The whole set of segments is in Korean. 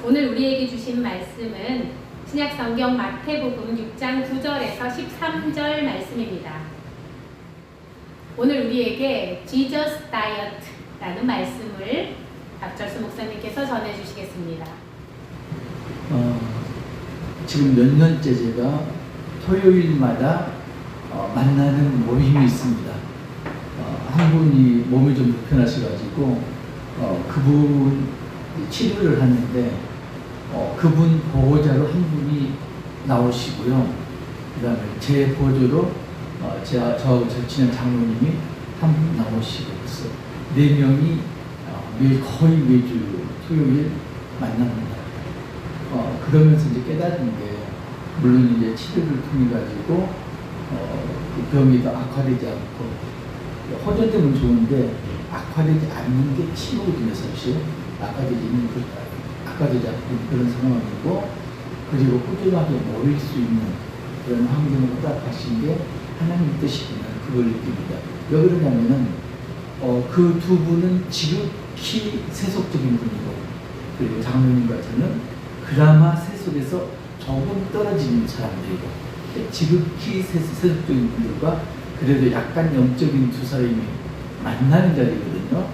오늘 우리에게 주신 말씀은 신약성경 마태복음 6장 9절에서 13절 말씀입니다. 오늘 우리에게 Jesus Diet라는 말씀을 박철수 목사님께서 전해주시겠습니다. 지금 몇 년째 제가 토요일마다 만나는 모임이 있습니다. 한 분이 몸이 좀 불편하셔가지고 그분 치료를 하는데 그분 보호자로 한 분이 나오시고요. 그 다음에 제 보조로 저 친한 장로님이 한 분 나오시고 그래서 4명이 거의 매주 토요일 만납니다. 그러면서 이제 깨달은 게 물론 이제 치료를 통해 가지고 그 병이 더 악화되지 않고 호전되면 좋은데 악화되지 않는 게 치료거든요. 사실 악화되지 않는 그런 상황이고, 그리고 꾸준하게 모일 수 있는 그런 환경을 허락하신 게 하나님 뜻이구나, 그걸 느낍니다. 왜 그러냐면은 그 두 분은 지극히 세속적인 분이고, 그리고 장로님과 저는 그나마 세속에서 조금 떨어지는 사람들이고, 지극히 세속적인 분들과 그래도 약간 영적인 두 사람이 만나는 자리거든요.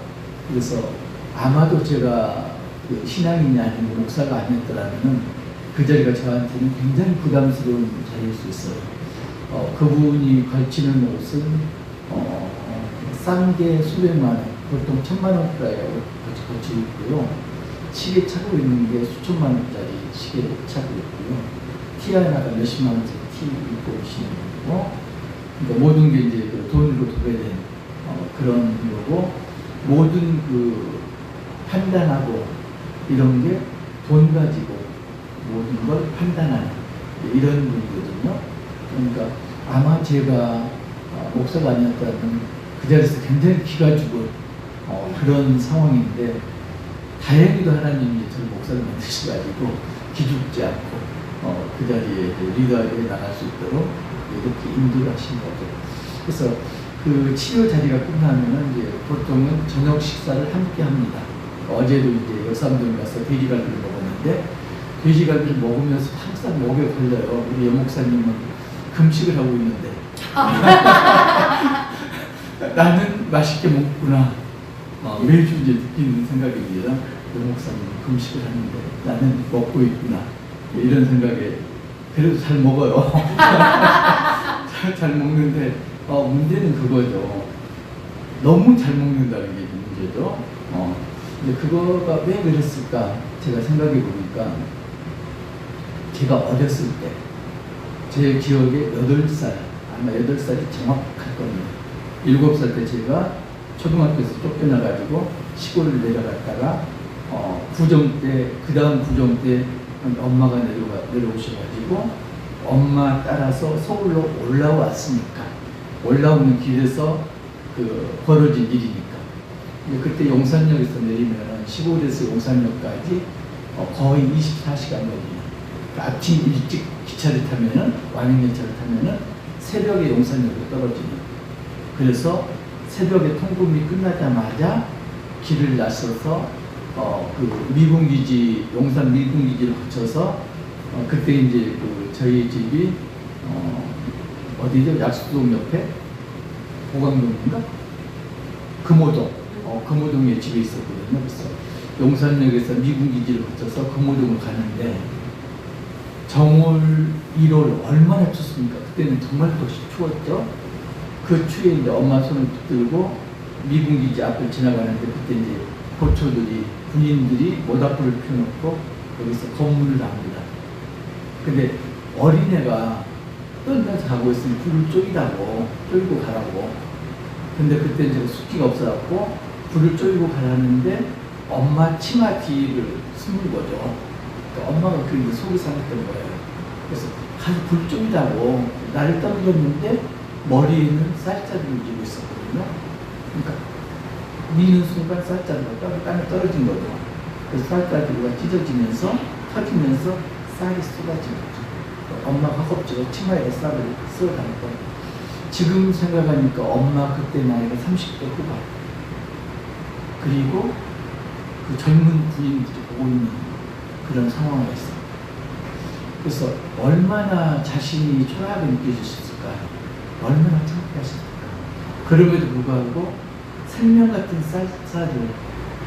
그래서 아마도 제가 그 신앙인이 아니고 목사가 아니었더라면 그 자리가 저한테는 굉장히 부담스러운 자리일 수 있어요. 그분이 걸치는 옷은 싼 게 수백만 원, 보통 1,000만 원짜리 걸치고 있고요. 시계 차고 있는 게 수천만 원짜리 시계를 차고 있고요. 티 하나가 몇십만 원짜리 티 입고 오시는 거고, 그러니까 모든 게 이제 그 돈으로 도배된 그런 거고, 모든 그 판단하고 이런 게 돈 가지고 모든 걸 판단하는 이런 분이거든요. 그러니까 아마 제가 목사가 아니었다면 그 자리에서 굉장히 기가 죽을 그런 상황인데, 다행히도 하나님이 저를 목사를 만드셔가지고 기죽지 않고 그 자리에 리더에 나갈 수 있도록 이렇게 인도하신 거죠. 그래서 그 치료 자리가 끝나면은 이제 보통은 저녁 식사를 함께 합니다. 어제도 이제 역삼동 가서 돼지갈비를 먹었는데, 돼지갈비를 먹으면서 항상 목에 걸려요. 우리 여목사님은 금식을 하고 있는데 나는 맛있게 먹구나. 매주 이제 느끼는 생각입니다. 여목사님은 금식을 하는데 나는 먹고 있구나. 이런 생각에 그래도 잘 먹어요. 잘 먹는데 문제는 그거죠. 너무 잘 먹는다는 게 문제죠. 근데 그거가 왜 그랬을까 제가 생각해 보니까, 제가 어렸을 때 제 기억에 8살, 아마 8살이 정확할 겁니다. 7살 때 제가 초등학교에서 쫓겨나가지고 시골을 내려갔다가 구정 때, 그 다음 구정 때 엄마가 내려오셔가지고 엄마 따라서 서울로 올라왔으니까, 올라오는 길에서 그 벌어진 일이니까. 그때 용산역에서 내리면 시골에서 용산역까지 거의 24시간 걸립니다. 그러니까 아침 일찍 기차를 타면은, 완행열차를 타면은 새벽에 용산역에 떨어지는. 그래서 새벽에 통금이 끝나자마자 길을 나서서 그 미군기지, 용산 미군기지를 거쳐서 그때 이제 그 저희 집이 어디죠? 약수동 옆에 보강동인가? 금호동에 집에 있었거든요. 그래서 용산역에서 미군기지를 거쳐서 금호동을 가는데, 정월 1월 얼마나 춥습니까? 그때는 정말 더 추웠죠. 그 추위에 이제 엄마 손을 붙들고 미군기지 앞을 지나가는데, 그때 이제 보초들이, 군인들이 모닥불을 펴놓고 거기서 검문을 합니다. 근데 어린애가 떠나서 가고 있으면 불을 쪼이고 가라고. 근데 그때 제가 숫기가 없어갖고 불을 쪼이고 가라는데 엄마 치마 뒤를 숨은 거죠. 그러니까 엄마가 그게 속이 상했던 거예요. 그래서 가서 불 쪼이자고 나를 떠밀었는데 머리에는 쌀자루를 쥐고 있었거든요. 그러니까 미는 순간 쌀자루가 땅에 떨어진 거죠. 그래서 쌀자루가 찢어지면서 터지면서 쌀이 쏟아진 거죠. 엄마가 허겁지겁 치마에 쌀을 쓸어 담고. 지금 생각하니까 엄마 그때 나이가 30대 후반. 그리고 그 젊은 군인들이 보고 있는 그런 상황이 있습니다. 그래서 얼마나 자신이 초라하게 느껴지셨을까요? 얼마나 창피하셨을까요? 그럼에도 불구하고 생명 같은 쌀쌀을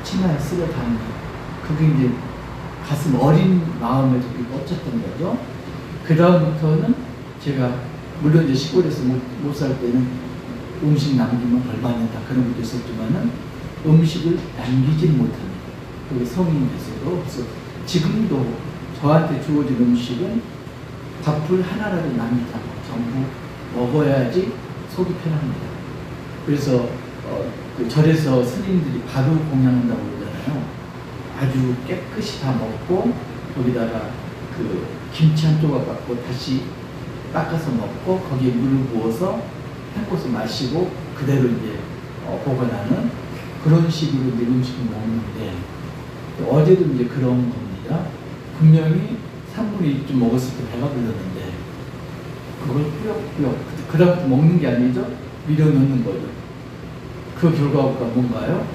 치마에 쓰러 다니는 그게 이제 가슴 어린 마음에 되게 꽂혔던 거죠. 그 다음부터는 제가 물론 이제 시골에서 못 살 때는 음식 남기면 벌 받는다 그런 것도 있었지만은 음식을 남기지는 못합니다. 그게 성인이 돼서도. 그래서 지금도 저한테 주어진 음식은 밥풀 하나라도 남기지 않고 전부 먹어야지 속이 편합니다. 그래서 그 절에서 스님들이 바로 공양한다고 그러잖아요. 아주 깨끗이 다 먹고 거기다가 그 김치 한 조각 갖고 다시 닦아서 먹고 거기에 물을 부어서 헹궈서 마시고 그대로 이제 보관하는 그런 식으로 이제 음식을 먹는데 어제도 이제 그런 겁니다. 분명히 3분의 2쯤 먹었을 때 배가 불렀는데 그걸 꾸역꾸역 그다음부터 먹는 게 아니죠. 밀어넣는 거죠. 그 결과가 뭔가요?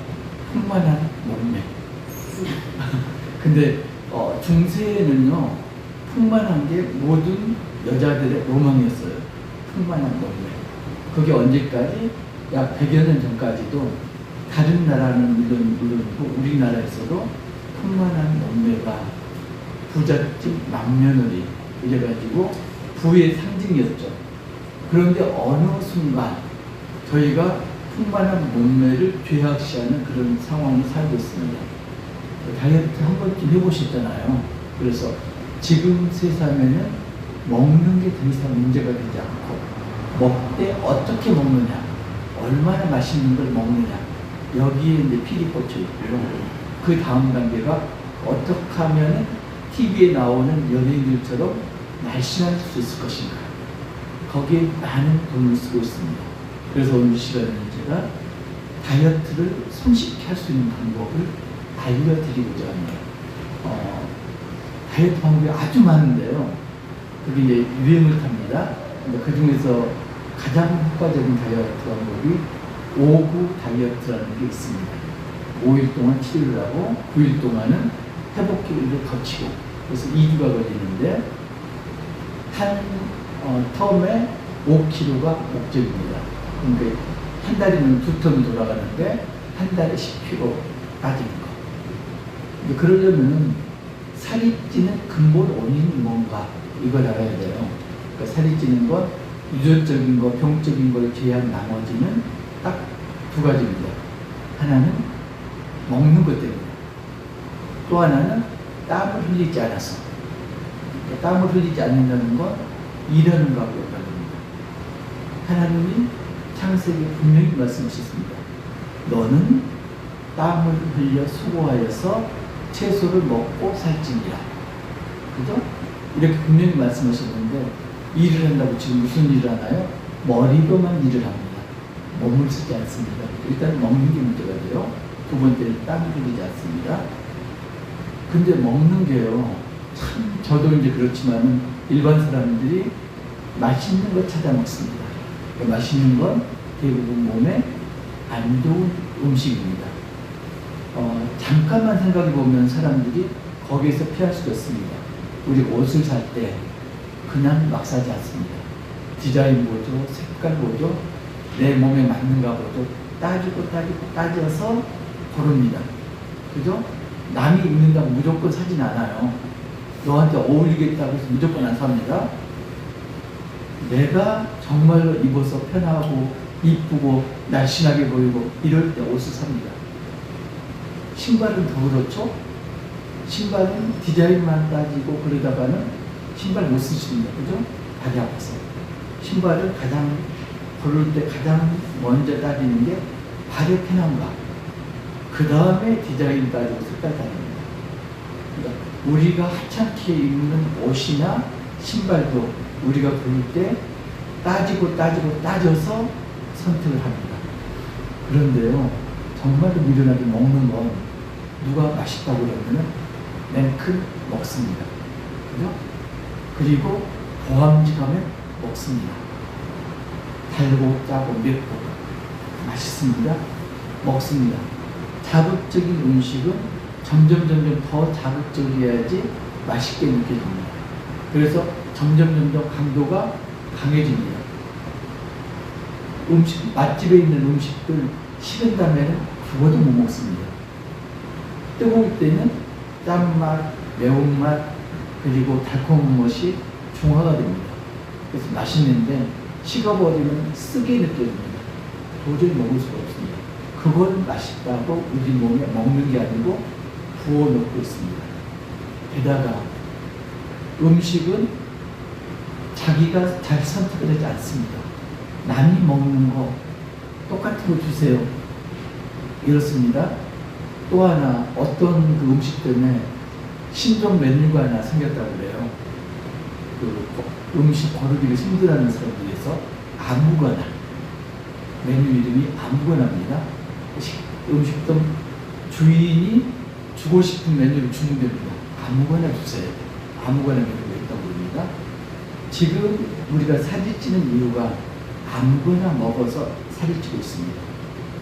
풍만한 몸매. 근데 중세에는요 풍만한 게 모든 여자들의 로망이었어요. 풍만한 몸매. 그게 언제까지? 약 100여 년 전까지도 다른 나라는 물론이고 우리나라에서도 풍만한 몸매가 부잣집 남녀놀이 이래가지고 부의 상징이었죠. 그런데 어느 순간 저희가 풍만한 몸매를 죄악시하는 그런 상황이 살고 있습니다. 다이어트 한 번쯤 해보셨잖아요. 그래서 지금 세상에는 먹는 게 더 이상 문제가 되지 않고 먹되 어떻게 먹느냐, 얼마나 맛있는 걸 먹느냐 여기에 이제 필이 꽂혀 있고요. 그 다음 단계가 어떻게 하면 TV에 나오는 연예인들처럼 날씬할 수 있을 것인가. 거기에 많은 돈을 쓰고 있습니다. 그래서 오늘 시간에는 제가 다이어트를 손쉽게 할 수 있는 방법을 알려드리고자 합니다. 다이어트 방법이 아주 많은데요. 그게 이제 유행을 탑니다. 그 중에서 가장 효과적인 다이어트 방법이 5구 다이어트라는 게 있습니다. 5일 동안 치료를 하고 9일 동안은 회복기를 거치고 그래서 2주가 걸리는데 한 텀에 5kg가 목적입니다. 그러니까 한 달이면 2텀이 돌아가는데 한 달에 10kg 빠지는 거. 그러려면 살이 찌는 근본 원인이 뭔가 이걸 알아야 돼요. 그러니까 살이 찌는 건 유전적인 거, 병적인 걸 제외한 나머지는 딱 두 가지입니다. 하나는 먹는 것 때문에, 또 하나는 땀을 흘리지 않아서. 땀을 흘리지 않는다는 건 일하는 거하고 연관됩니다. 하나님이 창세기에 분명히 말씀하셨습니다. 너는 땀을 흘려 수고하여서 채소를 먹고 살찌니라. 그죠? 이렇게 분명히 말씀하셨는데 일을 한다고 지금 무슨 일을 하나요? 머리로만 일을 합니다. 몸을 쓰지 않습니다. 일단 먹는 게 문제가 돼요. 두 번째는 땀을 흘리지 않습니다. 근데 먹는 게요, 참 저도 이제 그렇지만은 일반 사람들이 맛있는 거 찾아 먹습니다. 맛있는 건 대부분 몸에 안 좋은 음식입니다. 잠깐만 생각해 보면 사람들이 거기에서 피할 수가 있습니다. 우리 옷을 살 때 그냥 막 사지 않습니다. 디자인 보죠, 색깔 보죠, 내 몸에 맞는가 보죠. 따져서 고릅니다. 그죠? 남이 입는다고 무조건 사진 않아요. 너한테 어울리겠다고 해서 무조건 안 삽니다. 내가 정말로 입어서 편하고 이쁘고 날씬하게 보이고 이럴 때 옷을 삽니다. 신발은 더 그렇죠? 신발은 디자인만 따지고 그러다가는 신발 못 쓰십니다. 그죠? 다리 아파서. 신발을 가장 고를 때 가장 먼저 따지는 게 발의 편함과 그 다음에 디자인 따지고 색깔 따집니다. 그러니까 우리가 하찮게 입는 옷이나 신발도 우리가 고를 때 따져서 선택을 합니다. 그런데요, 정말로 미련하게 먹는 건 누가 맛있다고 그러면 맨큼 먹습니다. 그죠? 그리고 보암직하면 먹습니다. 달고 짜고 맵고 맛있습니다. 먹습니다. 자극적인 음식은 점점 더 자극적이어야지 맛있게 느껴집니다. 그래서 점점 강도가 강해집니다. 맛집에 있는 음식들 식은 다음에는 죽어도 못 먹습니다. 뜨거울 때는 짠맛, 매운맛, 그리고 달콤한 것이 중화가 됩니다. 그래서 맛있는데 식어버리면 쓰게 느껴집니다. 도저히 먹을 수가 없습니다. 그걸 맛있다고 우리 몸에 먹는 게 아니고 부어놓고 있습니다. 게다가 음식은 자기가 잘 선택을 하지 않습니다. 남이 먹는 거 똑같은 거 주세요. 이렇습니다. 또 하나 어떤 그 음식 때문에 신종 메뉴가 하나 생겼다고 그래요. 그 음식 고르기를 힘들어하는 사람들 위해서 아무거나, 메뉴 이름이 아무거나입니다. 음식점 주인이 주고 싶은 메뉴를 주면 됩니다. 아무거나 주세요. 아무거나 메뉴가 있다고 합니다. 지금 우리가 살이 찌는 이유가 아무거나 먹어서 살이 찌고 있습니다.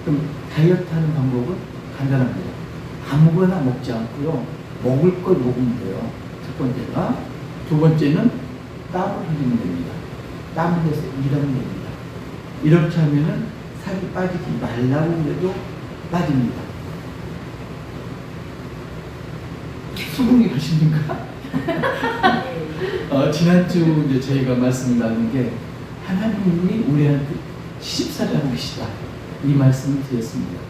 그럼 다이어트 하는 방법은 간단합니다. 아무거나 먹지 않고요, 먹을 걸 먹으면 돼요. 첫 번째가. 두 번째는 땀을 흘리면 됩니다. 땀을 내서 일하면 됩니다. 이렇게 하면은 살이 빠지지 말라고 해도 빠집니다. 수긍이 가십니까? 지난주 이제 저희가 말씀을 나눈 게 하나님이 우리한테 시집살이 하고 계시다, 이 말씀을 드렸습니다.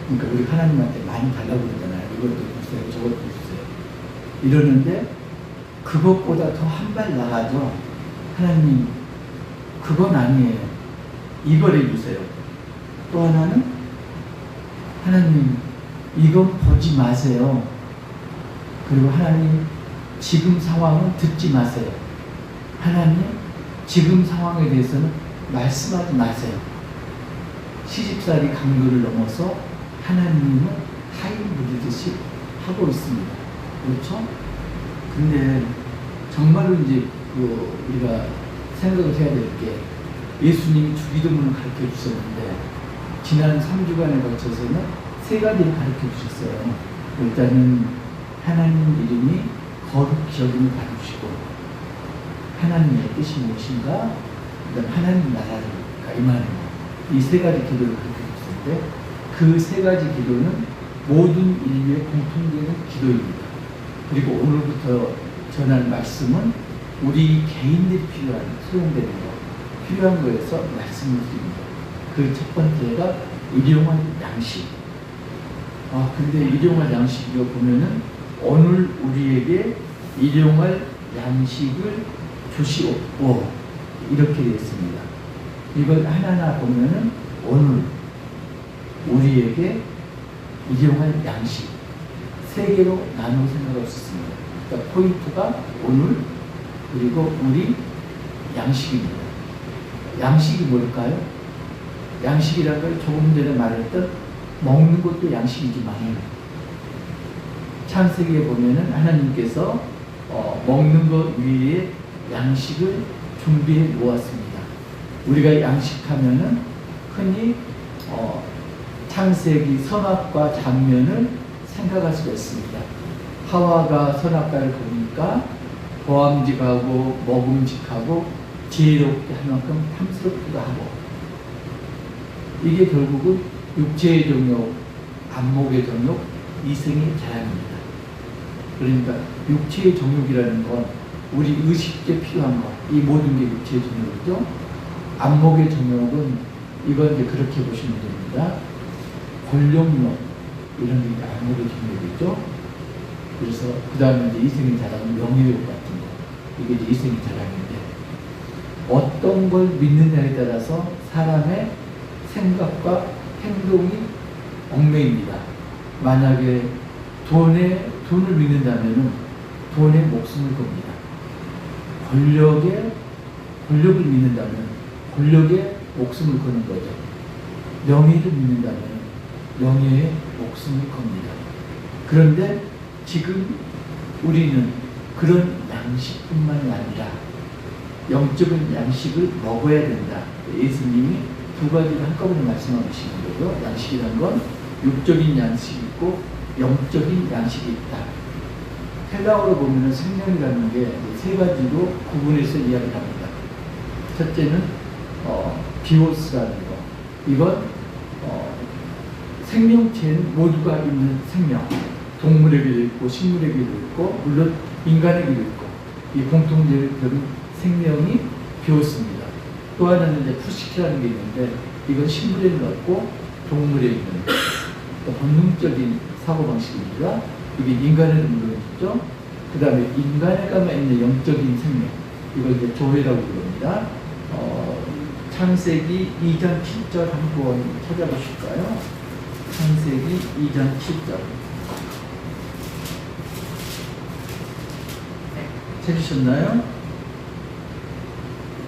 그러니까 우리 하나님한테 많이 달라고 그러잖아요. 이것도 주세요, 저것도 주세요. 이러는데 그것보다 더 한 발 나가죠. 하나님, 그건 아니에요. 이걸 해주세요. 또 하나는 하나님, 이건 보지 마세요. 그리고 하나님, 지금 상황은 듣지 마세요. 하나님, 지금 상황에 대해서는 말씀하지 마세요. 시집살이 강도를 넘어서 하나님은 하인 부리듯이 하고 있습니다. 그렇죠? 근데 정말로 이제 우리가 생각을 해야 될 게, 예수님이 주기도문을 가르쳐 주셨는데 지난 3주간에 걸쳐서는 3가지를 가르쳐 주셨어요. 일단은 하나님 이름이 거룩히 여김을 받으시고, 하나님의 뜻이 무엇인가, 그다음 하나님 나라를 임하는 것, 이 3가지 기도를 가르쳐 주셨는데 그 3가지 기도는 모든 인류의 공통되는 기도입니다. 그리고 오늘부터 전할 말씀은 우리 개인들이 필요한, 소용되는 것, 필요한 거에서 말씀을 드립니다. 그 첫 번째가 일용할 양식. 근데 일용할 양식이라고 보면은 오늘 우리에게 일용할 양식을 주시옵고, 이렇게 되어 있습니다. 이걸 하나하나 보면은 오늘 우리에게 일용할 양식 3개로 나누어 생각할 수 있습니다. 그러니까 포인트가 오늘, 그리고 우리, 양식입니다. 양식이 뭘까요? 양식이라는 걸 조금 전에 말했던 먹는 것도 양식이지만, 창세기에 보면은 하나님께서 먹는 것 위에 양식을 준비해 놓았습니다. 우리가 양식하면은 흔히 창세기 선악과 장면을 생각할 수가 있습니다. 하와가 선악과를 보니까 보암직하고 먹음직하고 지혜롭게 할 만큼 탐스럽기도 하고, 이게 결국은 육체의 정욕, 안목의 정욕, 이생의 자랑입니다. 그러니까 육체의 정욕이라는 건 우리 의식에 필요한 것, 이 모든 게 육체의 정욕이죠. 안목의 정욕은 이건 이제 그렇게 보시면 됩니다. 권력욕, 이런 게 안목의 정욕이죠. 그래서 그 다음에 이제 이생의 자랑은 명예욕 같은 거, 이게 이제 이생의 자랑인데, 어떤 걸 믿느냐에 따라서 사람의 생각과 행동이 얽매입니다. 만약에 돈을 믿는다면 돈에 목숨을 겁니다. 권력을 믿는다면 권력에 목숨을 거는 거죠. 명예를 믿는다면 명예에 목숨을 겁니다. 그런데 지금 우리는 그런 양식뿐만이 아니라 영적인 양식을 먹어야 된다. 예수님이 2가지를 한꺼번에 말씀하시는 거죠. 양식이란 건 육적인 양식이 있고 영적인 양식이 있다. 헬라어로 보면 생명이라는 게 세 가지로 구분해서 이야기를 합니다. 첫째는 비오스라는 거. 이건 생명체는 모두가 있는 생명. 동물에게도 있고 식물에게도 있고 물론 인간에게도 있고 이 공통적인 생명이 비오스입니다. 또 하나는 이제 푸시키라는 게 있는데 이건 식물에는 없고 동물에 있는 본능적인 사고방식입니다. 이게 인간에는 물론 있죠. 그 다음에 인간에게만 있는 영적인 생명, 이걸 이제 조회라고 부릅니다. 창세기 2장 7절 한번 찾아보실까요? 창세기 2장 7절. 찾으셨나요?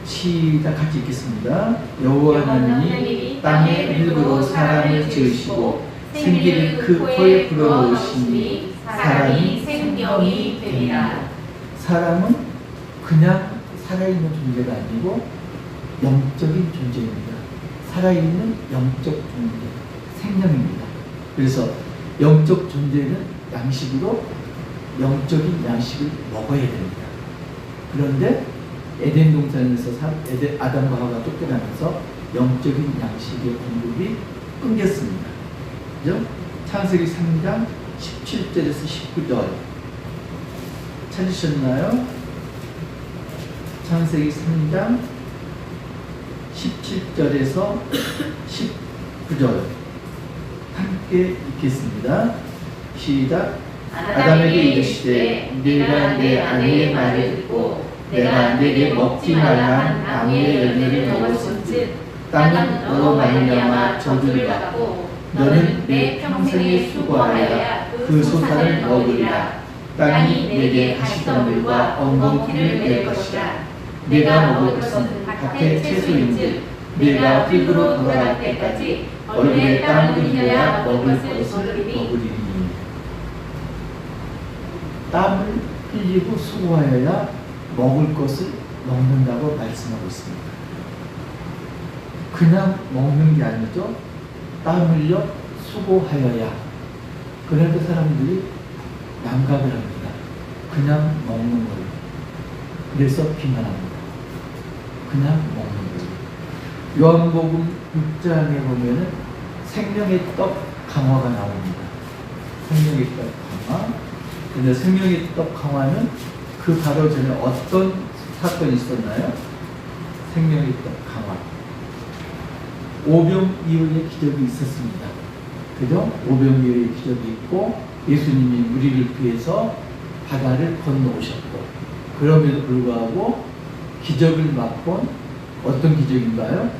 시작 같이 읽겠습니다. 여호와 하나님이 땅의 일부로 사람을 지으시고 생기를 그 코에 불어넣으시니 사람이 생명이 되리라. 사람은 그냥 살아있는 존재가 아니고 영적인 존재입니다. 살아있는 영적 존재, 생명입니다. 그래서 영적 존재는 양식으로 영적인 양식을 먹어야 됩니다. 그런데 에덴 동산에서 아담과 하와가 쫓겨나면서 영적인 양식의 공급이 끊겼습니다. 그죠? 창세기 3장 17절에서 19절 찾으셨나요? 창세기 3장 17절에서 19절 함께 읽겠습니다. 시작. 아담에게 이르시되 네가 내 아내의 말을 듣고 내가 내게 먹지 말라 한 나무의 열매를 먹었은즉 땅은 너로 말미암아 저주를 받고 너는 내 평생에 수고하여 그 소산을 먹으리라. 땅이 내게 가시덤불과 엉겅퀴를 낼 것이라. 내가 먹을 것은 밭의 채소인즉 내가 흙으로 돌아갈 때까지 얼굴에 땀을 흘려야 먹을 것을 먹으리니. 땀을 흘리고 수고하여야 먹을 것을 먹는다고 말씀하고 있습니다. 그냥 먹는 게 아니죠. 땀 흘려 수고하여야. 그런데 사람들이 남각을 합니다. 그냥 먹는 거예요. 그래서 비난합니다. 그냥 먹는 거예요. 요한복음 6장에 보면은 생명의 떡 강화가 나옵니다. 생명의 떡 강화. 근데 생명의 떡 강화는 그 바로 전에 어떤 사건이 있었나요? 생명의 떡 강화. 오병이어의 기적이 있었습니다. 그죠? 오병이어의 기적이 있고 예수님이 우리를 위해서 바다를 건너오셨고 그럼에도 불구하고 기적을 맛본 어떤 기적인가요?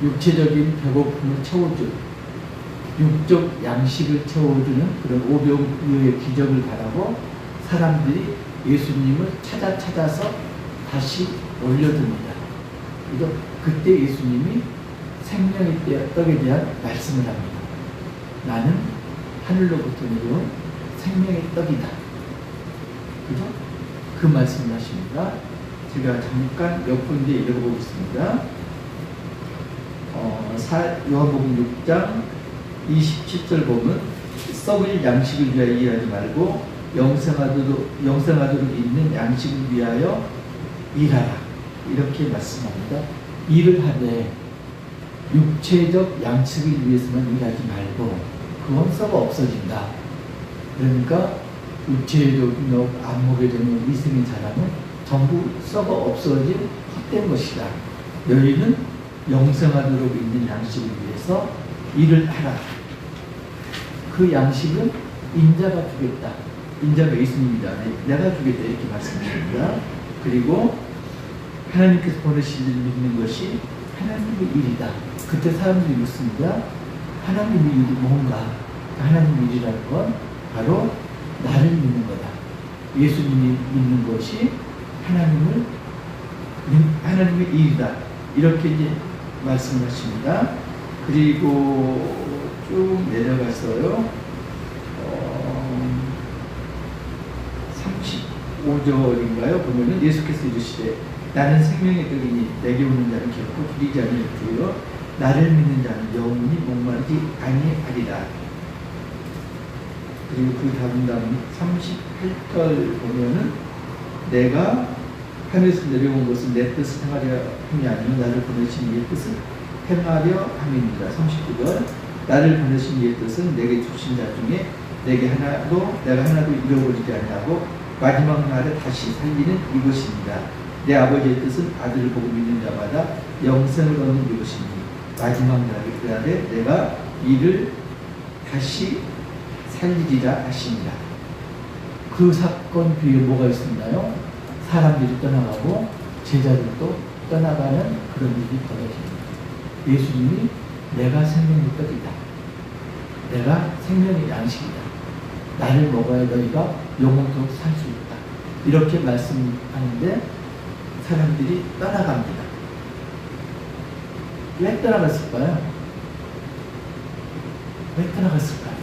육체적인 배고픔을 채워주는 육적 양식을 채워주는 그런 오병이어의 기적을 바라고 사람들이 예수님을 찾아서 다시 올려듭니다. 그래서 그때 예수님이 생명의 떡에 대한 말씀을 합니다. 나는 하늘로부터 내려온 생명의 떡이다. 그죠? 그 말씀을 하십니다. 제가 잠깐 몇 군데 읽어보겠습니다. 요한복음 6장 27절 보면 썩을 양식을 위하여 일하지 말고 영생하도록 있는 양식을 위하여 일하라. 이렇게 말씀합니다. 일을 하되 육체적 양식을 위해서만 일하지 말고 그건 썩어 없어진다. 그러니까 육체적인 안목에 되는 위생의 자랑은 전부 썩어 없어진 헛된 것이다. 너희는 영생하도록 있는 양식을 위해서 일을 하라. 그 양식은 인자가 주겠다. 인자가 예수님이다. 내가 주겠다. 이렇게 말씀드립니다. 그리고 하나님께서 보내신 일을 믿는 것이 하나님의 일이다. 그때 사람들이 묻습니다. 하나님의 일이 뭔가? 하나님의 일이라는 건 바로 나를 믿는 거다. 예수님이 믿는 것이 하나님의 일이다. 이렇게 이제 말씀하십니다. 그리고 쭉 내려가서요. 35절인가요? 보면은 예수께서 이르시되 나는 생명의 떡이니 내게 오는 자는 결코 줄이지 아니하리요 나를 믿는 자는 영원히 목마르지 아니하리라. 그리고 그 다음 38절 보면은 내가 하늘에서 내려온 것은 내 뜻을 행하려 함이 아니요 나를 보내신 이의 뜻을 행하려 함입니다. 39절 나를 보내신 이의 뜻은 내게 주신 자 중에 내가 하나도 잃어버리지 아니하고 마지막 날에 다시 살리는 이것입니다. 내 아버지의 뜻은 아들을 보고 믿는 자마다 영생을 얻는 이것이니 마지막 날에 내가 이를 다시 살리리라 하십니다. 그 사건 뒤에 뭐가 있었나요? 사람들이 떠나가고 제자들도 떠나가는 그런 일이 벌어집니다. 예수님이 내가 생명의 떡이다. 내가 생명의 양식이다. 나를 먹어야 너희가 영원토록 살 수 있다. 이렇게 말씀하는데 사람들이 떠나갑니다. 왜 떠나갔을까요? 왜 떠나갔을까요?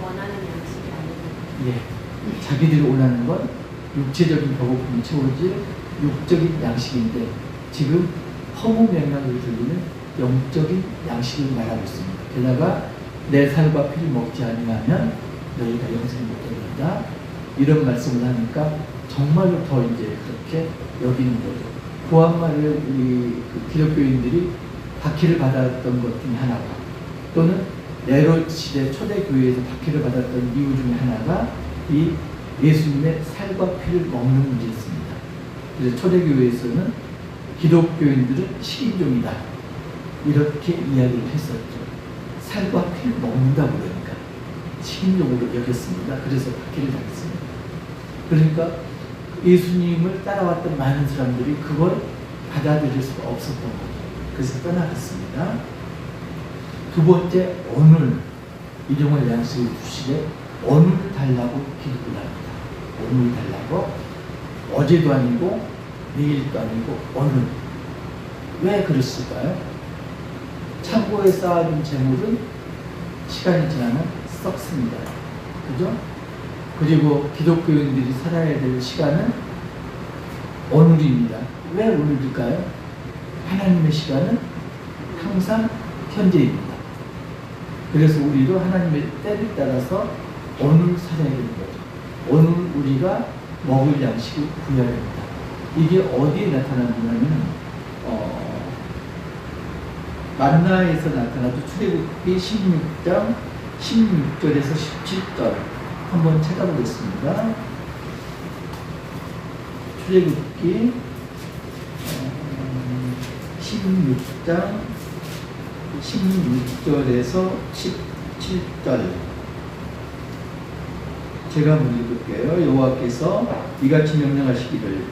원하는 양식이 아니고 예, 자기들이 원하는 건 육체적인 배고픔이 채워질 육적인 양식인데 지금 허무 명령을 들리는 영적인 양식을 말하고 있습니다. 게다가 내 살과 피를 먹지 아니하면 너희가 영생을 못 얻는다. 이런 말씀을 하니까 정말로 더 이제 그렇게 여기는 거죠. 구한말을 우리 기독교인들이 박해를 받았던 것 중에 하나가 또는 네로 시대 초대교회에서 박해를 받았던 이유 중에 하나가 이 예수님의 살과 피를 먹는 문제였습니다. 그래서 초대교회에서는 기독교인들은 식인종이다. 이렇게 이야기를 했었죠. 살과 피를 먹는다고 그러니까 식인종으로 여겼습니다. 그래서 박해를 당했습니다. 그러니까 예수님을 따라왔던 많은 사람들이 그걸 받아들일 수가 없었던 거죠. 그래서 떠나갔습니다. 두 번째, 오늘 일용할 양식을 주시되 오늘 달라고 기도를 합니다. 오늘 달라고. 어제도 아니고 내일도 아니고 오늘. 왜 그랬을까요? 창고에 쌓아둔 재물은 시간이 지나면 썩습니다. 그죠? 그리고 기독교인들이 살아야 될 시간은 오늘입니다. 왜 오늘일까요? 하나님의 시간은 항상 현재입니다. 그래서 우리도 하나님의 때를 따라서 오늘 살아야 되는 거죠. 오늘 우리가 먹을 양식을 구해야 됩니다. 이게 어디에 나타나냐면 만나에서 나타나도 출애굽기 16장 16절에서 17절 한번 찾아보겠습니다. 출애굽기 16장 16절에서 17절 제가 한번 읽을게요. 여호와께서 이같이 명령하시기를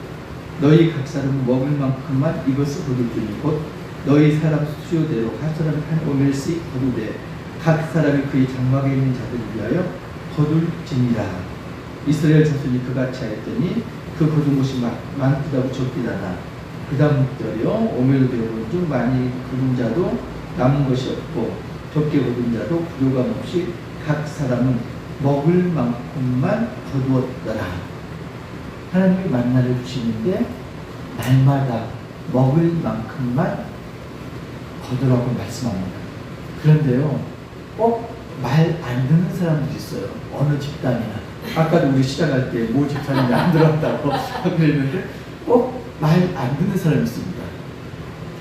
너희 각 사람 먹을 만큼만 이것을 거둘지니 곧 너희 사람 수요대로 각 사람이 한 오멜씩 거두되 각 사람이 그의 장막에 있는 자들을 위하여 거둘지니라. 이스라엘 자손이 그같이 하였더니 그 거둔 것이 많기도 하고 적기도 하나. 그 다음 절이요. 오멜을 배워본 중 많이 거둔 자도 남은 것이 없고 적게 거둔 자도 부족함 없이 각 사람은 먹을 만큼만 거두었더라. 하나님이 만나를 주시는데 날마다 먹을 만큼만 거두라고 말씀합니다. 그런데요, 꼭 말 안 듣는 사람들이 있어요. 어느 집단이나. 아까도 우리 시작할 때 모 집단이 안 들었다고 그랬는데 꼭 말 안 듣는 사람이 있습니다.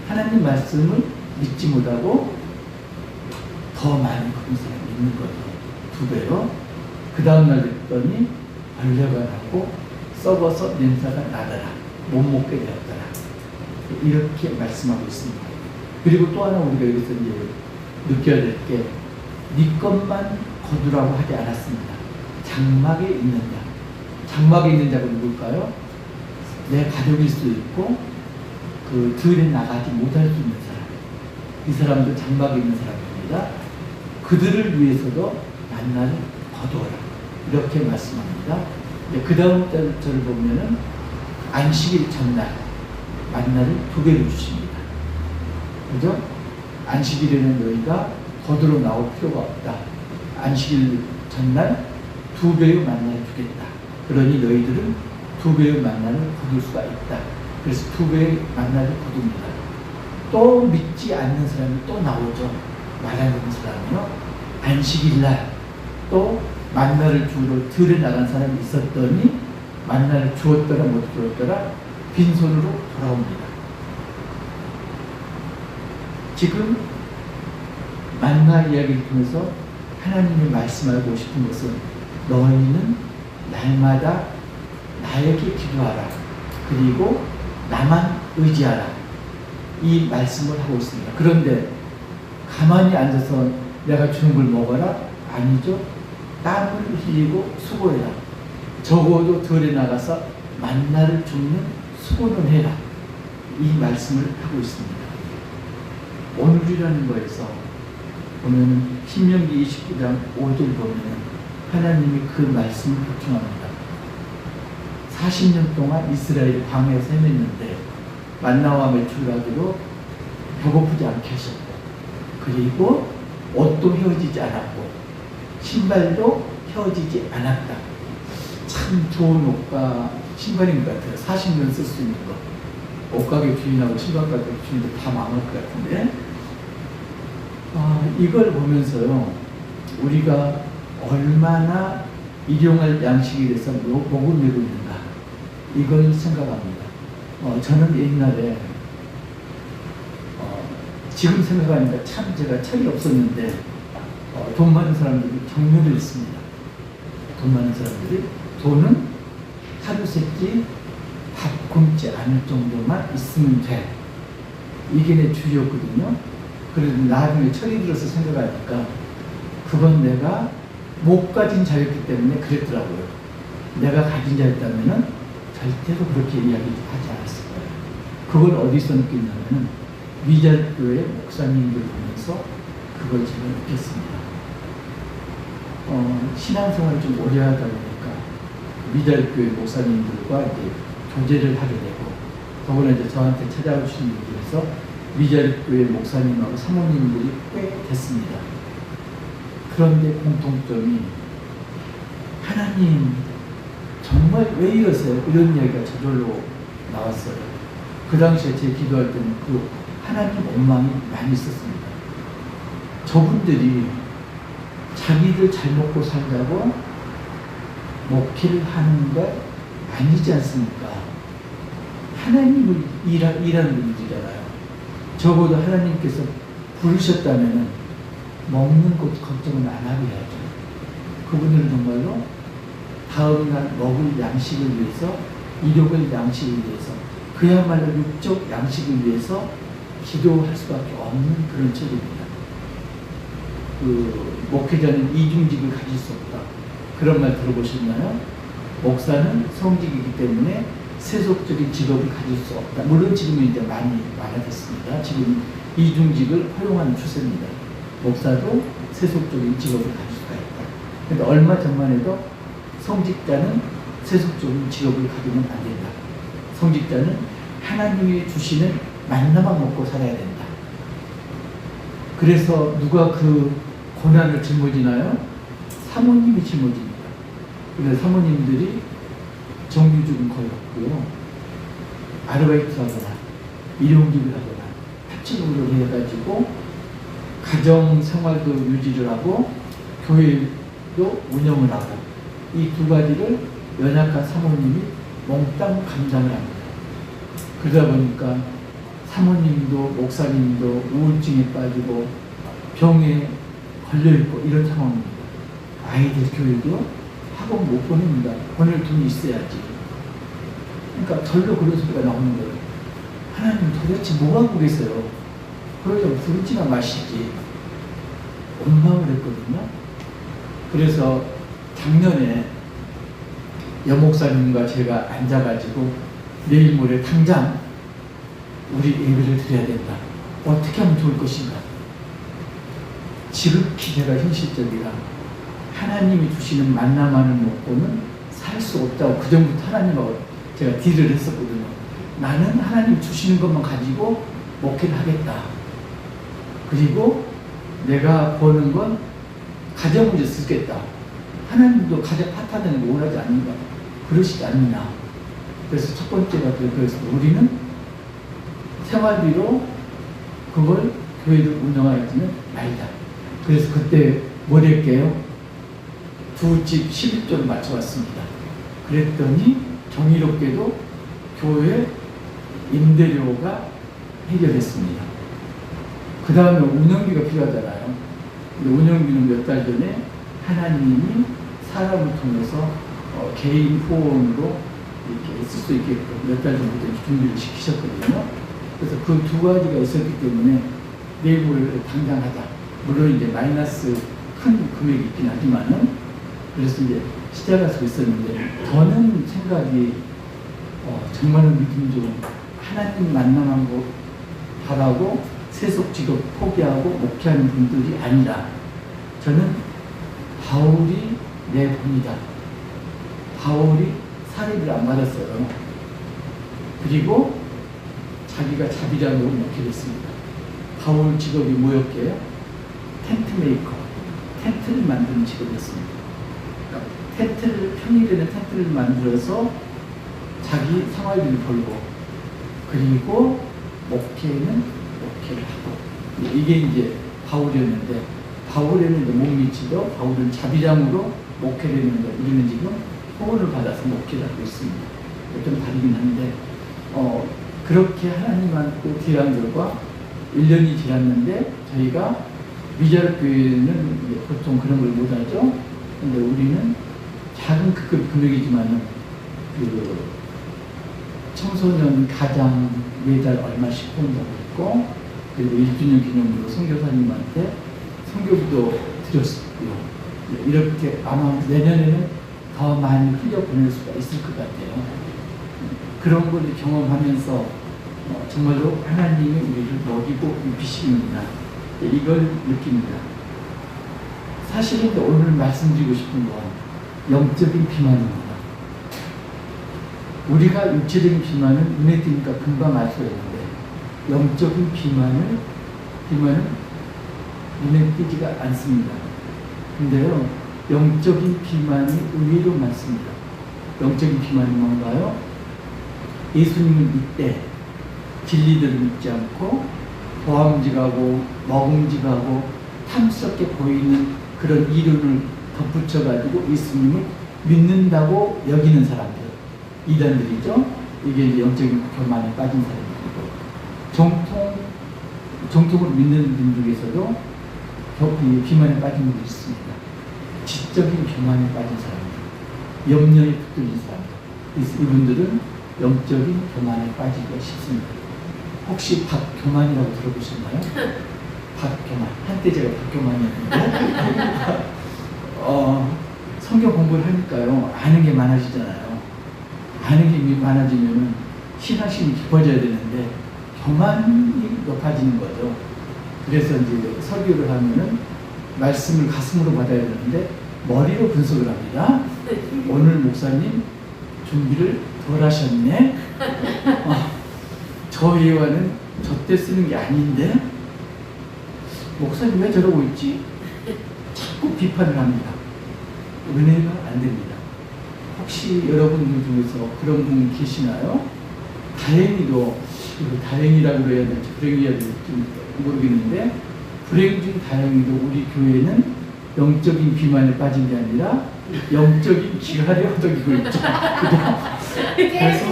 하나님 말씀을 믿지 못하고 더 많이 거둔 사람이 있는 거죠. 2배로. 그 다음날 됐더니 벌레가 나고 썩어서 냄새가 나더라. 못 먹게 되었더라. 이렇게 말씀하고 있습니다. 그리고 또 하나 우리가 여기서 이제 느껴야 될 게 네 것만 거두라고 하지 않았습니다. 장막에 있는 자. 장막에 있는 자가 누굴까요? 내 가족일 수도 있고 그 들에 나가지 못할 수 있는 사람. 이 사람도 장막에 있는 사람입니다. 그들을 위해서도 만나를 거두어라. 이렇게 말씀합니다. 그 다음 절을 보면은 안식일 전날 만나를 2배로 주십니다. 그죠? 안식일에는 너희가 거두러 나올 필요가 없다. 안식일 전날 2배의 만나를 주겠다. 그러니 너희들은 2배의 만나를 거둘 수가 있다. 그래서 2배의 만나를 거둡니다. 또 믿지 않는 사람이 또 나오죠. 말하는 사람이요. 안식일날 또 만나를 주러 들에 나간 사람이 있었더니 만나를 주었더라 못 주었더라 빈손으로 돌아옵니다. 지금 만나 이야기를 통해서 하나님이 말씀하고 싶은 것은 너희는 날마다 나에게 기도하라. 그리고 나만 의지하라. 이 말씀을 하고 있습니다. 그런데 가만히 앉아서 내가 주는 걸 먹어라? 아니죠. 땀을 흘리고 수고해라. 적어도 들에 나가서 만나를 줍는 수고는 해라. 이 말씀을 하고 있습니다. 오늘이라는 거에서 보면 신명기 29장 5절 보면 하나님이 그 말씀을 보충합니다. 40년 동안 이스라엘이 광야에서 헤맸는데 만나와 메추라기로 배고프지 않게 하셨고, 그리고 옷도 헤어지지 않았고 신발도 헤어지지 않았다. 참 좋은 옷과 신발인 것 같아요. 40년 쓸 수 있는 거. 옷가게 주인하고 신발가게 주인도 다 망할 것 같은데, 이걸 보면서요, 우리가 얼마나 일용할 양식에 대해서 목을 메고 있는가, 이걸 생각합니다. 저는 옛날에 지금 생각하니까 참 제가 철이 없었는데 돈 많은 사람들이 경멸을 했습니다. 돈 많은 사람들이 돈은 하루 세끼 밥 굶지 않을 정도만 있으면 돼. 이게 내 주의였거든요. 그래도 나중에 철이 들어서 생각하니까 그건 내가 못 가진 자였기 때문에 그랬더라고요. 내가 가진 자였다면 절대로 그렇게 이야기하지 않았을 거예요. 그걸 어디서 느꼈냐면 미잘교회 목사님들 보면서 그걸 제가 느꼈습니다. 신앙생활을 좀 오래 하다 보니까 미잘교회 목사님들과 이제 교제를 하게 되고, 더구나 이제 저한테 찾아오시는 분들에서 미잘교회 목사님하고 사모님들이 꽤 됐습니다. 그런데 공통점이 하나님 정말 왜 이러세요? 이런 이야기가 저절로 나왔어요. 그 당시에 제 기도할 때는 그 하나님 원망이 많이 있었습니다. 저분들이 자기들 잘 먹고 살자고 목회를 하는 것 아니지 않습니까? 하나님을 일하는 분들이잖아요. 적어도 하나님께서 부르셨다면 먹는 것 걱정은 안 하게 해야죠. 그분들은 정말로 다음날 먹을 양식을 위해서, 일용할 양식을 위해서, 그야말로 육적 양식을 위해서 기도할 수밖에 없는 그런 처지입니다. 목회자는 이중직을 가질 수 없다. 그런 말 들어보셨나요? 목사는 성직이기 때문에 세속적인 직업을 가질 수 없다. 물론 지금은 이제 많이 많아졌습니다. 지금 이중직을 허용하는 추세입니다. 목사도 세속적인 직업을 가질 수가 있다. 그런데 얼마 전만 해도 성직자는 세속적인 직업을 가지면 안 된다. 성직자는 하나님이 주시는 만나만 먹고 살아야 된다. 그래서 누가 그 고난을 짊어지나요? 사모님이 짊어집니다. 그래서 사모님들이 정규직은 거의 없고요. 아르바이트 하거나 일용직을 하거나 합치급으로 해가지고 가정 생활도 유지를 하고 교회도 운영을 하고, 이 두 가지를 연약한 사모님이 몽땅 감당을 합니다. 그러다 보니까 사모님도 목사님도 우울증에 빠지고 병에 걸려있고 이런 상황입니다. 아이들 교육도 학원 못 보냅니다. 보낼 돈이 있어야지. 그러니까 절로 그런 소리가 나오는 거예요. 하나님 도대체 뭐 하고 계세요? 그러죠. 부르지나 마시지. 원망을 했거든요. 그래서 작년에 여목사님과 제가 앉아가지고 내일 모레 당장 우리 예배를 드려야 된다. 어떻게 하면 좋을 것인가? 지극히 제가 현실적이라 하나님이 주시는 만나만을 먹고는 살 수 없다고 그전부터 하나님하고 제가 딜을 했었거든요. 나는 하나님 주시는 것만 가지고 목회를 하겠다. 그리고 내가 버는 건 가정을 위해 쓰겠다. 하나님도 가정 파탄되는 거 원하지 않는가? 그러시지 않느냐? 그래서 첫 번째가 그래서 우리는 생활비로 그걸 교회를 운영하지는 말자. 그래서 그때 뭘 할게요? 두 집 11조를 맞춰왔습니다. 그랬더니 경이롭게도 교회 임대료가 해결됐습니다. 그 다음에 운영비가 필요하잖아요. 근데 운영비는 몇 달 전에 하나님이 사람을 통해서 개인 후원으로 이렇게 쓸 수 있게끔 몇 달 전부터 준비를 시키셨거든요. 그래서 그 두 가지가 있었기 때문에 내부를 당장 하자. 물론 이제 마이너스 큰 금액이 있긴 하지만은 그래서 이제 시작할 수 있었는데 저는 생각이 정말 믿음 좋은 하나님 만나는 거 바라고 세속 직업 포기하고 목회하는 분들이 아니라 저는 바울이 내 본이다. 바울이 사례를 안 받았어요. 그리고 자기가 자비장으로 목회했습니다. 바울 직업이 뭐였게요? 텐트 메이커, 텐트를 만드는 직업이었습니다. 그러니까 텐트를, 평일에는 텐트를 만들어서 자기 생활비를 벌고 그리고 목회는 목회를 하고 이게 이제 바울이었는데 바울에는 이제 못 미치도 바울은 자비장으로 목회를 했는데 우리는 지금 후원을 받아서 목회를 하고 있습니다. 좀 다르긴 한데 그렇게 하나님한테 기한 결과 1년이 지났는데 저희가 미자립 교회는 보통 그런 걸 못하죠. 근데 우리는 작은 금액이지만은 그 청소년 가장 매달 얼마씩 후원하고 있고 그리고 1주년 기념으로 선교사님한테 선교비도 드렸고요. 이렇게 아마 내년에는 더 많이 흘려 보낼 수가 있을 것 같아요. 그런 걸 경험하면서 정말로 하나님이 우리를 먹이고 입히시는구나 이걸 느낍니다. 사실은 오늘 말씀드리고 싶은 건 영적인 비만입니다. 우리가 육체적인 비만은 눈에 띄니까 금방 알 수가 있는데 영적인 비만은 눈에 띄지가 않습니다. 근데요 영적인 비만이 의외로 많습니다. 영적인 비만이 뭔가요? 예수님을 믿되 진리들을 믿지 않고 보암직하고 먹음직하고 탐스럽게 보이는 그런 이론을 덧붙여가지고 예수님을 믿는다고 여기는 사람들, 이단들이죠. 이게 이제 영적인 교만에 빠진 사람들이고 정통으로 믿는 분 중에서도 비만에 빠진 분들이 있습니다. 지적인 교만에 빠진 사람들, 염려에 붙들린 사람들, 이분들은 영적인 교만에 빠지기가 쉽습니다. 혹시 박교만이라고 들어보셨나요? 박교만. 한때 제가 박교만이었는데 성경 공부를 하니까요 아는 게 많아지잖아요. 아는 게 많아지면은 신앙심이 깊어져야 되는데 교만이 높아지는 거죠. 그래서 이제 설교를 하면은 말씀을 가슴으로 받아야 되는데 머리로 분석을 합니다. 오늘 목사님 준비를 덜 하셨네. 저 예화는 저때 쓰는 게 아닌데 목사님 왜 저러고 있지? 자꾸 비판을 합니다. 은혜가 안 됩니다. 혹시 여러분들 중에서 그런 분 계시나요? 다행히도 다행이라고 그래야 될지 불행이라고 해야 될지 모르겠는데 불행 중 다행히도 우리 교회는 영적인 비만에 빠진 게 아니라 영적인 기활에 허덕이고 있죠. 그래서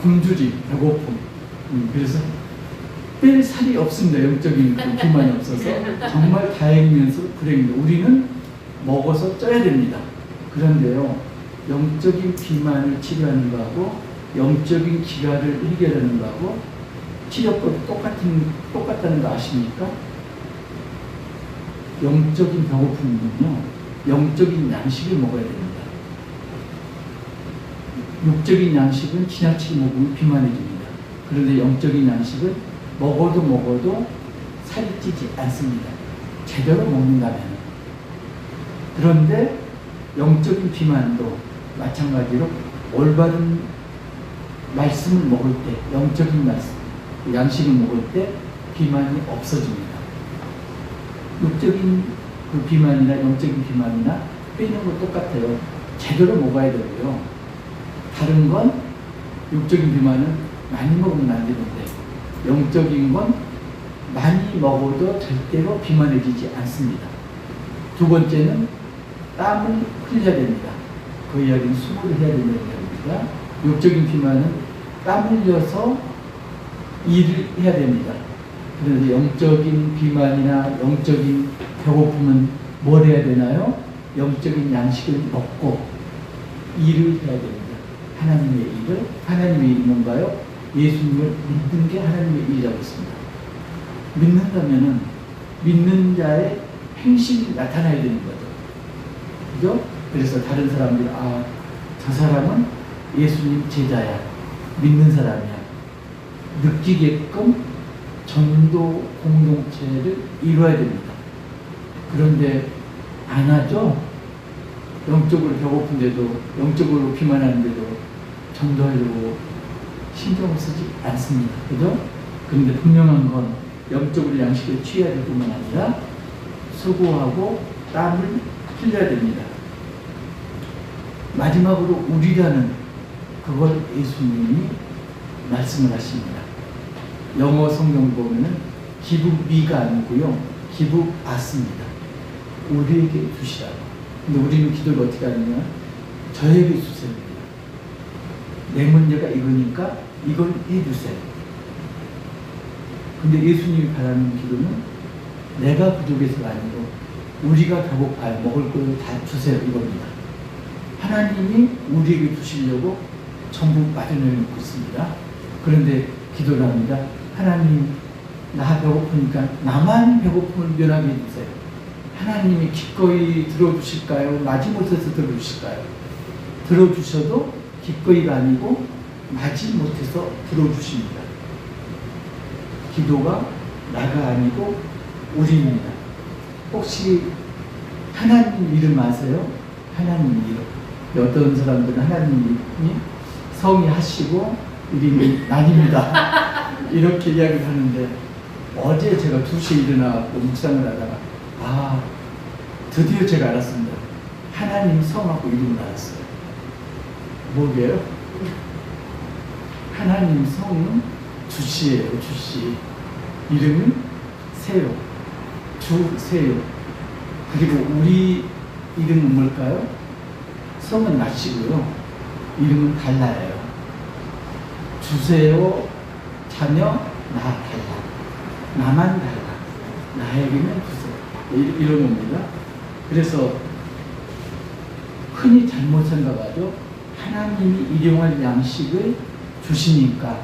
굶주림, 배고픔. 그래서 뺄 살이 없습니다. 영적인 비만이 없어서 정말 다행이면서 불행입니다. 우리는 먹어서 쪄야 됩니다. 그런데요, 영적인 비만을 치료하는 거하고 영적인 기활을 해결하는 거하고 치료법이 똑같다는 거 아십니까? 영적인 배고픔은요, 영적인 양식을 먹어야 됩니다. 육적인 양식은 지나치게 먹으면 비만해집니다. 그런데 영적인 양식은 먹어도 살이 찌지 않습니다. 제대로 먹는다면. 그런데 영적인 비만도 마찬가지로 올바른 말씀을 먹을 때, 영적인 말씀, 양식을 먹을 때 비만이 없어집니다. 육적인 그 비만이나 영적인 비만이나 빼는 거 똑같아요. 제대로 먹어야 되고요. 다른 건 육적인 비만은 많이 먹으면 안 되는데 영적인 건 많이 먹어도 절대로 비만해지지 않습니다. 두 번째는 땀을 흘려야 됩니다. 그 이야기는 수고를 해야 된다는 이야기입니다. 육적인 비만은 땀 흘려서 일을 해야 됩니다. 그런데 영적인 비만이나 영적인 배고픔은 뭘 해야 되나요? 영적인 양식을 먹고 일을 해야 됩니다. 하나님의 일을. 하나님의 일이 뭔가요? 예수님을 믿는 게 하나님의 일이라고 했습니다. 믿는다면은 믿는 자의 행실이 나타나야 되는 거죠. 그죠? 그래서 다른 사람들이 저 사람은 예수님 제자야, 믿는 사람이야, 느끼게끔 전도 공동체를 이루어야 됩니다. 그런데 안 하죠? 영적으로 배고픈데도, 영적으로 비만하는데도 전도하려고 신경을 쓰지 않습니다. 그죠? 그런데 분명한 건 영적으로 양식을 취해야 될 뿐만 아니라 수고하고 땀을 흘려야 됩니다. 마지막으로 우리라는 그걸 예수님이 말씀을 하십니다. 영어 성경 보면은 give me가 아니고요, give us입니다. 우리에게 주시라고. 근데 우리는 기도를 어떻게 하느냐? 저에게 주세요. 내 문제가 이거니까 이걸 해주세요. 근데 예수님이 바라는 기도는 내가 부족해서가 아니고 우리가 배고파요, 먹을 걸 다 주세요, 이겁니다. 하나님이 우리에게 주시려고 전부 마련해 놓고 있습니다. 그런데 기도를 합니다. 하나님, 나 배고프니까 나만 배고픔을 면하게 해주세요. 하나님이 기꺼이 들어주실까요? 마지못해서 들어주실까요? 들어주셔도 기꺼이가 아니고 마지못해서 들어주십니다. 기도가 나가 아니고 우리입니다. 혹시 하나님 이름 아세요? 하나님 이름. 어떤 사람들은 하나님이 성이 하시고 이름이 난입니다. 이렇게 이야기를 하는데, 어제 제가 2시에 일어나고 묵상을 하다가 드디어 제가 알았습니다. 하나님 성하고 이름을 알았어요. 뭐게요? 하나님 성은 주시예요. 주시. 이름은 세요. 주세요. 그리고 우리 이름은 뭘까요? 성은 나시고요, 이름은 달라요. 주세요, 자녀, 나 달라. 나만 달라. 나에게는 주세요. 이런 겁니다. 그래서 흔히 잘못 생각하죠. 하나님이 일용할 양식을 주시니까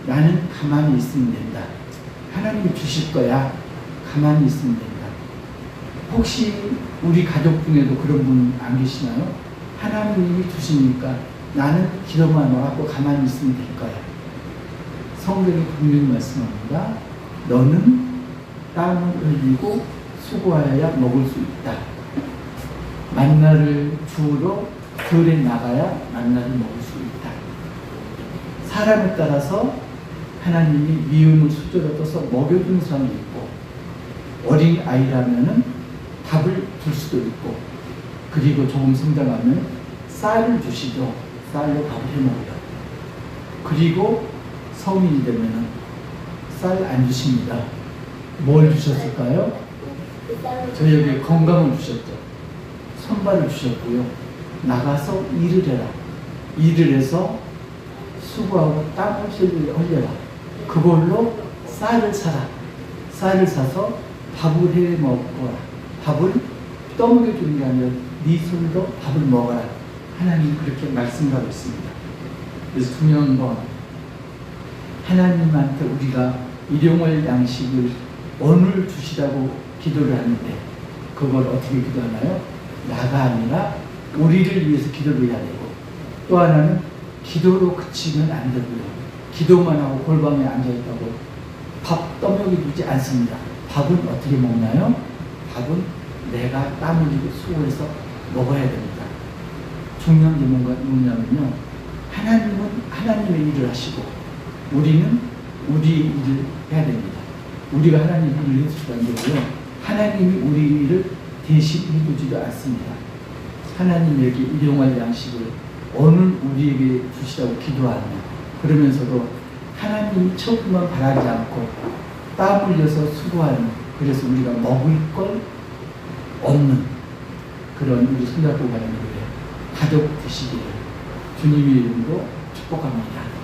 나는 가만히 있으면 된다. 하나님이 주실 거야. 가만히 있으면 된다. 혹시 우리 가족 중에도 그런 분 안 계시나요? 하나님이 주시니까 나는 기도만 와갖고 가만히 있으면 될 거야. 성경이 분명히 말씀합니다. 너는 땀을 흘리고 수고하여야 먹을 수 있다. 만나를 주우러 들에 나가야 만나를 먹을 수 있다. 사람에 따라서 하나님이 미움을 수저로 떠서 먹여주는 사람도 있고, 어린 아이라면은 밥을 줄 수도 있고, 그리고 조금 성장하면 쌀을 주시죠. 쌀로 밥을 해 먹어요. 그리고 성인이 되면은 쌀 안 주십니다. 뭘 주셨을까요? 저에게 건강을 주셨죠. 선발을 주셨고요. 나가서 일을 해라. 일을 해서 수고하고 땀을 흘려라. 그걸로 쌀을 사라. 쌀을 사서 밥을 해 먹어라. 밥을 떠먹여 주는 게 아니라 네 손으로 밥을 먹어라. 하나님 그렇게 말씀하고 있습니다. 그래서 중요한 건 하나님한테 우리가 일용할 양식을 오늘 주시라고 기도를 하는데, 그걸 어떻게 기도하나요? 나가 아니라 우리를 위해서 기도를 해야 되고, 또 하나는 기도로 그치면 안 되고요. 기도만 하고 골방에 앉아있다고 밥 떠먹여주지 않습니다. 밥은 어떻게 먹나요? 밥은 내가 땀 흘리고 수고해서 먹어야 됩니다. 중요한 게 뭐냐면요, 하나님은 하나님의 일을 하시고 우리는 우리 일을 해야 됩니다. 우리가 하나님 일을 해주시다는 거고요, 하나님이 우리 일을 대신 해주지도 않습니다. 하나님에게 일용할 양식을 오늘 우리에게 주시라고 기도하는, 그러면서도 하나님이 처음만 바라지 않고 땀 흘려서 수고하는, 그래서 우리가 먹을 걸 얻는 그런 우리 손잡고 가는 노래 가족 되시기를 주님의 이름으로 축복합니다.